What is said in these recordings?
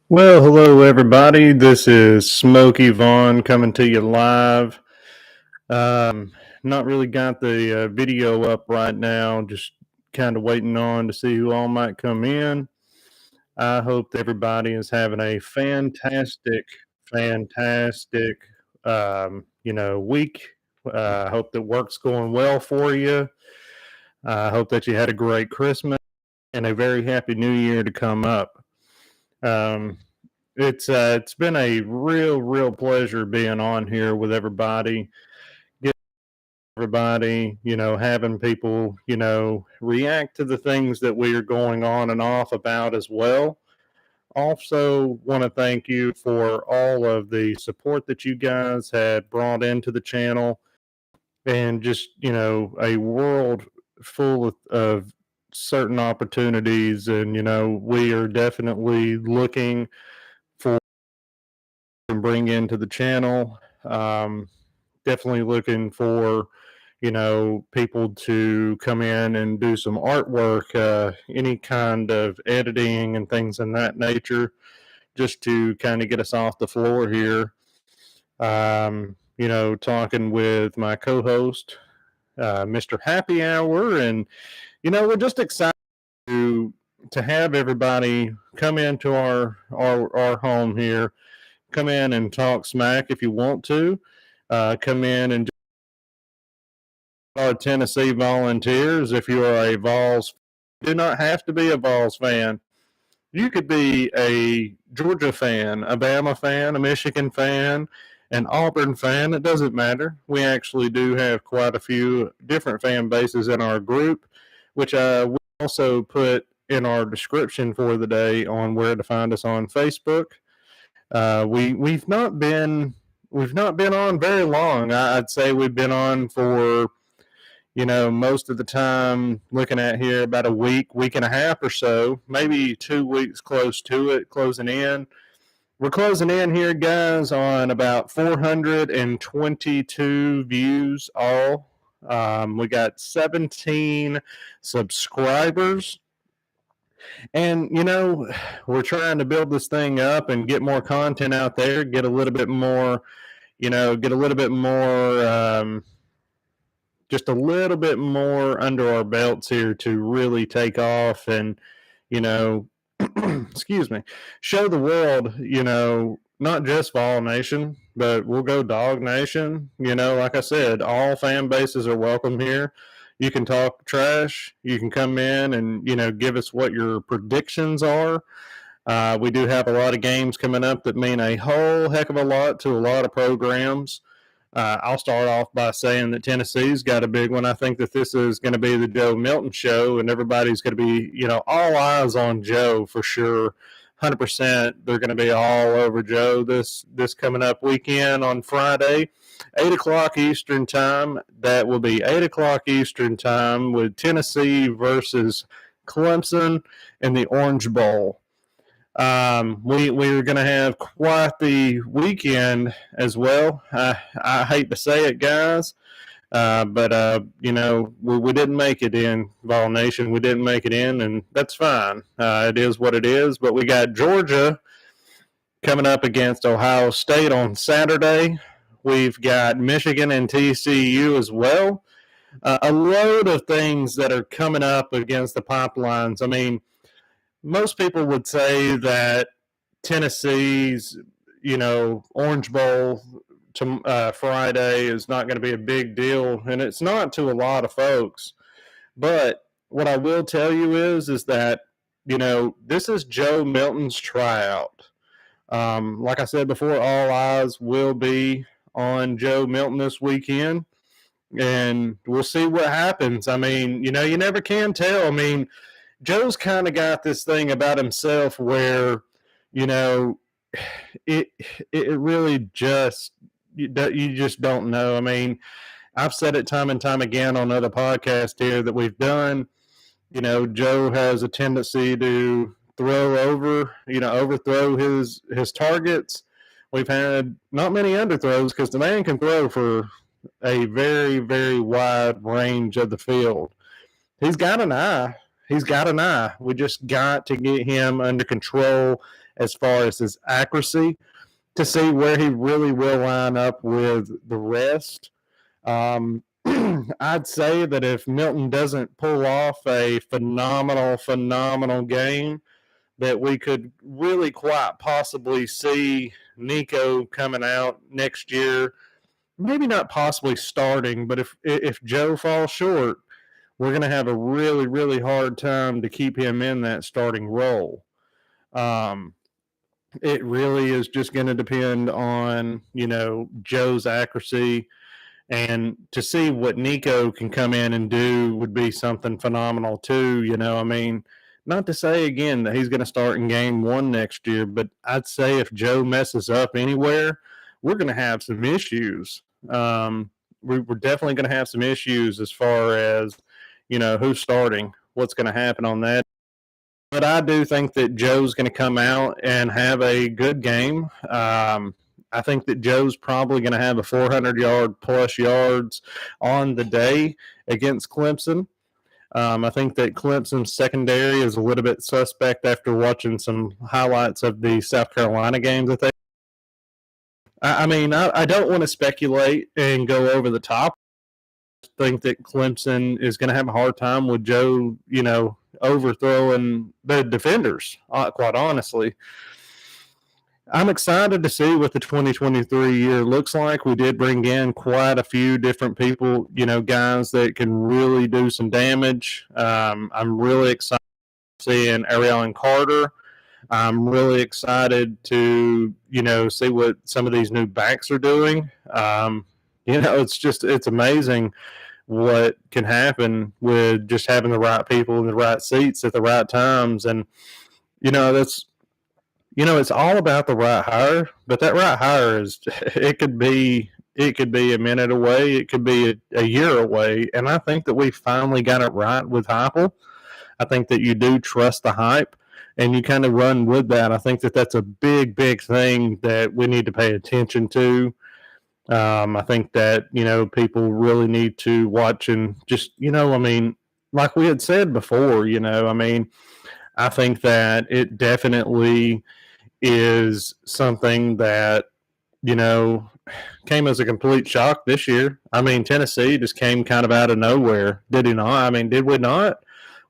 Well, hello everybody. This is Smokey Vaughn coming to you live. Not really got the video up right now. Just kind of waiting on to see who all might come in. I hope that everybody is having a fantastic, week. I hope that work's going well for you. I hope that you had a great Christmas and a very happy New Year to come up. Um, it's been a real pleasure being on here with everybody, getting everybody, having people, react to the things that we are going on and off about as well. Also, want to thank you for all of the support that you guys had brought into the channel and just, a world full of certain opportunities. And, we are definitely looking for and bring into the channel. Definitely looking for people to come in and do some artwork, any kind of editing and things in that nature, just to kind of get us off the floor here. Talking with my co-host, Mr. Happy Hour, and we're just excited to have everybody come into our home here. Come in and talk smack if you want to. Come in and our Tennessee Volunteers. If you are a Vols, do not have to be a Vols fan. You could be a Georgia fan, a Bama fan, a Michigan fan, an Auburn fan. It doesn't matter. We actually do have quite a few different fan bases in our group, which we also put in our description for the day on where to find us on Facebook. We've not been on very long. I'd say we've been on for most of the time, looking at here about a week and a half or so, maybe 2 weeks close to it, closing in. We're closing in here, guys, on about 422 views all. We got 17 subscribers. And, we're trying to build this thing up and get more content out there, get a little bit more, just a little bit more under our belts here to really take off and, excuse me, show the world, not just Vol Nation, but we'll go Dog Nation. Like I said, all fan bases are welcome here. You can talk trash. You can come in and, give us what your predictions are. We do have a lot of games coming up that mean a whole heck of a lot to a lot of programs. I'll start off by saying that Tennessee's got a big one. I think that this is going to be the Joe Milton show, and everybody's going to be, all eyes on Joe for sure. 100%. They're going to be all over Joe this coming up weekend on Friday, 8 o'clock Eastern time. That will be 8 o'clock Eastern time with Tennessee versus Clemson in the Orange Bowl. We're going to have quite the weekend as well. I hate to say it, guys, but we didn't make it in Vol Nation. We didn't make it in, and that's fine. It is what it is. But we got Georgia coming up against Ohio State on Saturday. We've got Michigan and TCU as well. A load of things that are coming up against the pipelines. I mean, most people would say that Tennessee's, Orange Bowl to Friday is not going to be a big deal, and it's not to a lot of folks. But what I will tell you is that this is Joe Milton's tryout. Like I said before, all eyes will be on Joe Milton this weekend, and we'll see what happens. I mean, you never can tell. I mean, Joe's kind of got this thing about himself where, it really just you just don't know. I mean, I've said it time and time again on other podcasts here that we've done. Joe has a tendency to overthrow his targets. We've had not many underthrows because the man can throw for a very, very wide range of the field. He's got an eye. We just got to get him under control as far as his accuracy, to see where he really will line up with the rest. I'd say that if Milton doesn't pull off a phenomenal game, that we could really quite possibly see Nico coming out next year. Maybe not possibly starting, but if Joe falls short, we're going to have a really hard time to keep him in that starting role. It really is just going to depend on Joe's accuracy, and to see what Nico can come in and do would be something phenomenal too. I mean, not to say again that he's going to start in game one next year, but I'd say if Joe messes up anywhere, we're going to have some issues. We're definitely going to have some issues as far as who's starting, what's going to happen on that. But I do think that Joe's going to come out and have a good game. I think that Joe's probably going to have a 400-yard plus yards on the day against Clemson. I think that Clemson's secondary is a little bit suspect after watching some highlights of the South Carolina games that they. I mean, I don't want to speculate and go over the top. I think that Clemson is going to have a hard time with Joe, overthrowing the defenders, quite honestly. I'm excited to see what the 2023 year looks like. We did bring in quite a few different people, guys that can really do some damage. I'm really excited seeing Ariel and Carter. I'm really excited to, see what some of these new backs are doing. It's amazing what can happen with just having the right people in the right seats at the right times. And, it's all about the right hire, but that right hire it could be a minute away. It could be a year away. And I think that we finally got it right with Heupel. I think that you do trust the hype and you kind of run with that. I think that that's a big thing that we need to pay attention to. I think that, people really need to watch and just, like we had said before, I think that it definitely is something that, came as a complete shock this year. I mean, Tennessee just came kind of out of nowhere, did he not? I mean, did we not?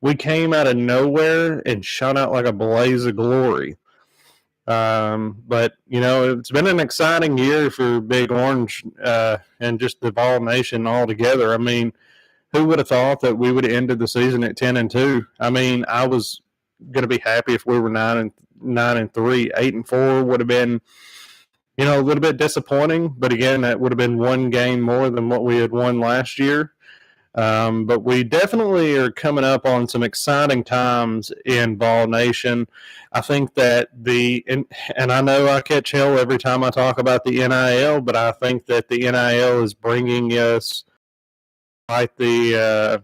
We came out of nowhere and shot out like a blaze of glory. But, it's been an exciting year for Big Orange and just the Vol Nation altogether. I mean, who would have thought that we would have ended the season at 10-2? I mean, I was going to be happy if we were 9-3. 8-4 would have been, a little bit disappointing. But again, that would have been one game more than what we had won last year. But we definitely are coming up on some exciting times in Vol Nation. I think that and I know I catch hell every time I talk about the NIL, but I think that the NIL is bringing us quite the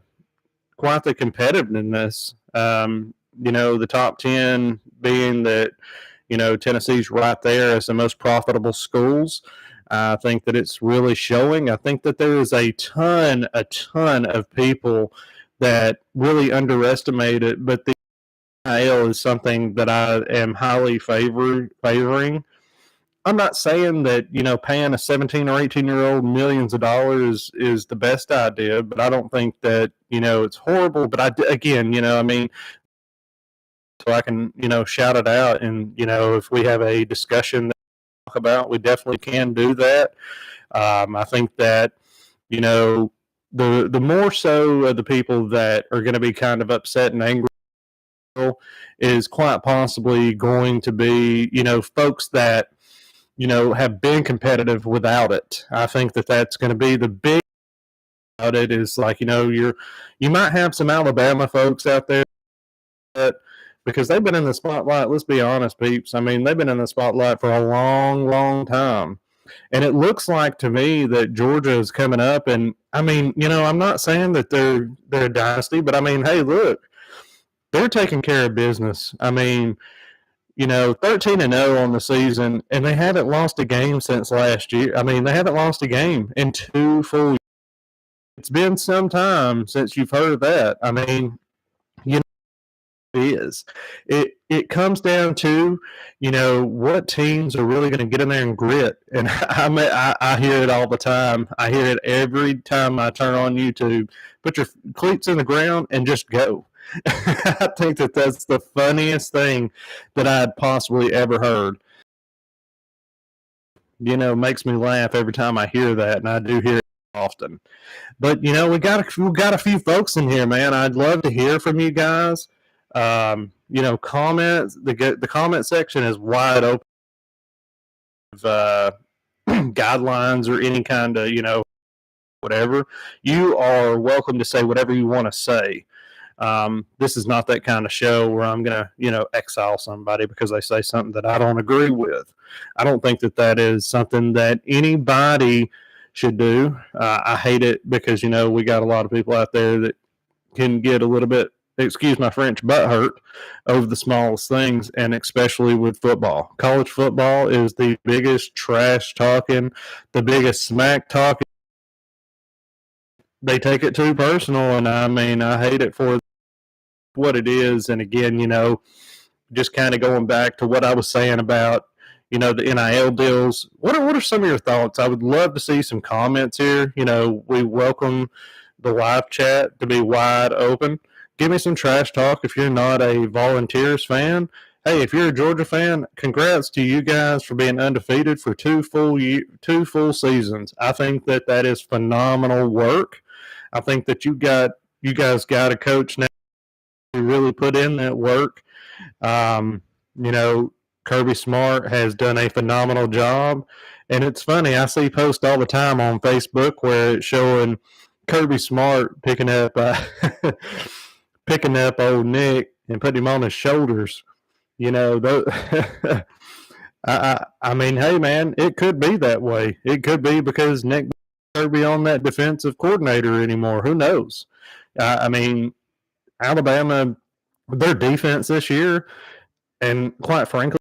competitiveness. The top 10 being that, Tennessee's right there as the most profitable schools. I think that it's really showing. I think that there is a ton of people that really underestimate it, but the NIL is something that I am highly favoring. I'm not saying that, paying a 17 or 18-year-old millions of dollars is the best idea, but I don't think that, it's horrible. But so I can, shout it out. And, if we have a discussion that we talk about, we definitely can do that. I think that, the more so of the people that are going to be kind of upset and angry is quite possibly going to be, folks that, have been competitive without it. I think that that's going to be the big about it is like, you might have some Alabama folks out there that, because they've been in the spotlight. Let's be honest, peeps. I mean, they've been in the spotlight for a long time. And it looks like to me that Georgia is coming up. And, I mean, I'm not saying that they're a dynasty, but, I mean, hey, look, they're taking care of business. I mean, 13-0 on the season, and they haven't lost a game since last year. I mean, they haven't lost a game in 2 full years. It's been some time since you've heard of that. I mean, is. It it comes down to, what teams are really going to get in there and grit. And I hear it all the time. I hear it every time I turn on YouTube. Put your cleats in the ground and just go. I think that's the funniest thing that I'd possibly ever heard. Makes me laugh every time I hear that, and I do hear it often. But we got a few folks in here, man. I'd love to hear from you guys. Comments. The comment section is wide open. Guidelines or any kind of whatever. You are welcome to say whatever you want to say. This is not that kind of show where I'm going to, exile somebody because they say something that I don't agree with. I don't think that is something that anybody should do. I hate it because, we got a lot of people out there that can get a little bit, excuse my French, butt hurt over the smallest things, and especially with football. College football is the biggest trash talking, the biggest smack talking. They take it too personal, and I hate it for what it is. And again, just kind of going back to what I was saying about, the NIL deals. What are some of your thoughts? I would love to see some comments here. We welcome the live chat to be wide open. Give me some trash talk if you're not a Volunteers fan. Hey, if you're a Georgia fan, congrats to you guys for being undefeated for two full seasons. I think that is phenomenal work. I think that you guys got a coach now who really put in that work. Kirby Smart has done a phenomenal job. And it's funny, I see posts all the time on Facebook where it's showing Kirby Smart picking up old Nick and putting him on his shoulders. Hey, man, it could be that way. It could be because Nick Kirby on that defensive coordinator anymore. Who knows? Alabama, their defense this year, and quite frankly,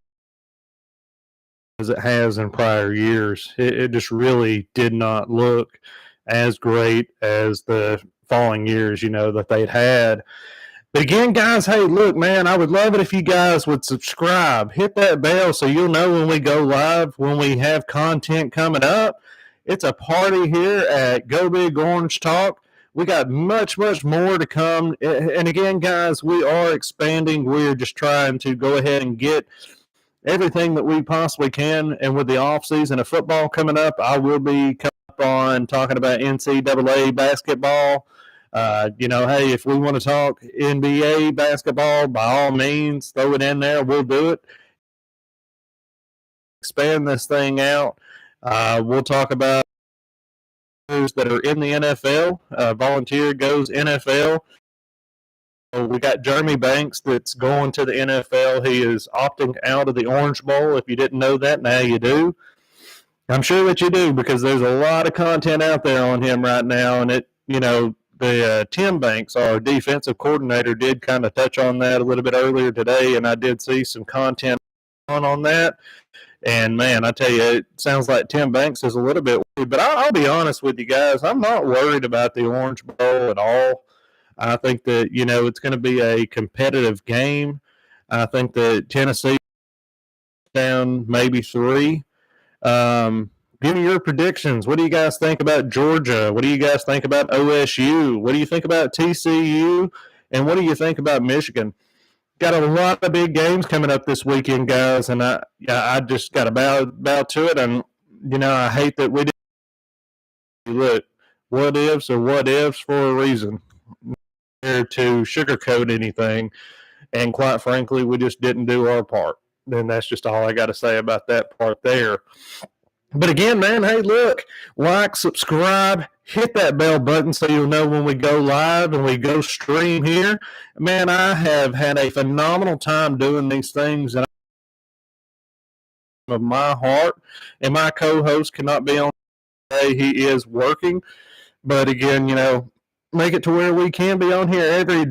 as it has in prior years, it just really did not look as great as the following years, that they'd had. But again, guys, hey, look, man, I would love it if you guys would subscribe. Hit that bell so you'll know when we go live, when we have content coming up. It's a party here at Go Big Orange Talk. We got much, much more to come. And again, guys, we are expanding. We're just trying to go ahead and get everything that we possibly can. And with the off season of football coming up, I will be coming up on talking about NCAA basketball. Hey, if we want to talk NBA basketball, by all means, throw it in there. We'll do it. Expand this thing out. We'll talk about those that are in the NFL. Volunteer goes NFL. We got Jeremy Banks that's going to the NFL. He is opting out of the Orange Bowl. If you didn't know that, now you do. I'm sure that you do because there's a lot of content out there on him right now. And Tim Banks, our defensive coordinator, did kind of touch on that a little bit earlier today, and I did see some content on that. And, man, I tell you, it sounds like Tim Banks is a little bit worried. But I'll be honest with you guys, I'm not worried about the Orange Bowl at all. I think that, it's going to be a competitive game. I think that Tennessee down maybe 3. Give me your predictions. What do you guys think about Georgia? What do you guys think about OSU? What do you think about TCU? And what do you think about Michigan? Got a lot of big games coming up this weekend, guys, and I just got to bow to it. And, I hate that we didn't look. What ifs are what ifs for a reason. Here to sugarcoat anything. And quite frankly, we just didn't do our part. And that's just all I got to say about that part there. But again, man, hey, look, like, subscribe, hit that bell button so you'll know when we go live and we go stream here. Man, I have had a phenomenal time doing these things, and of my heart, and my co-host cannot be on today. He is working. But again, make it to where we can be on here every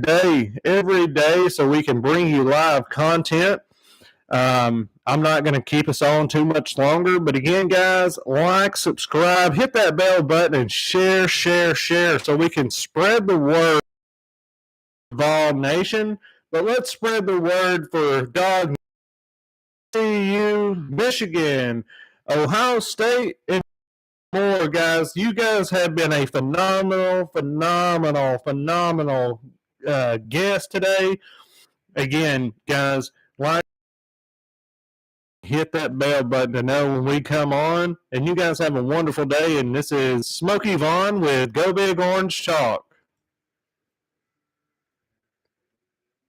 day so we can bring you live content. I'm not going to keep us on too much longer, but again, guys, like, subscribe, hit that bell button, and share so we can spread the word of Vol Nation, But let's spread the word for Dog CU, Michigan, Ohio State, and more, guys. You guys have been a phenomenal guest today. Again, guys, like, hit that bell button to know when we come on. And you guys have a wonderful day. And this is Smokey Vaughn with Go Big Orange Chalk.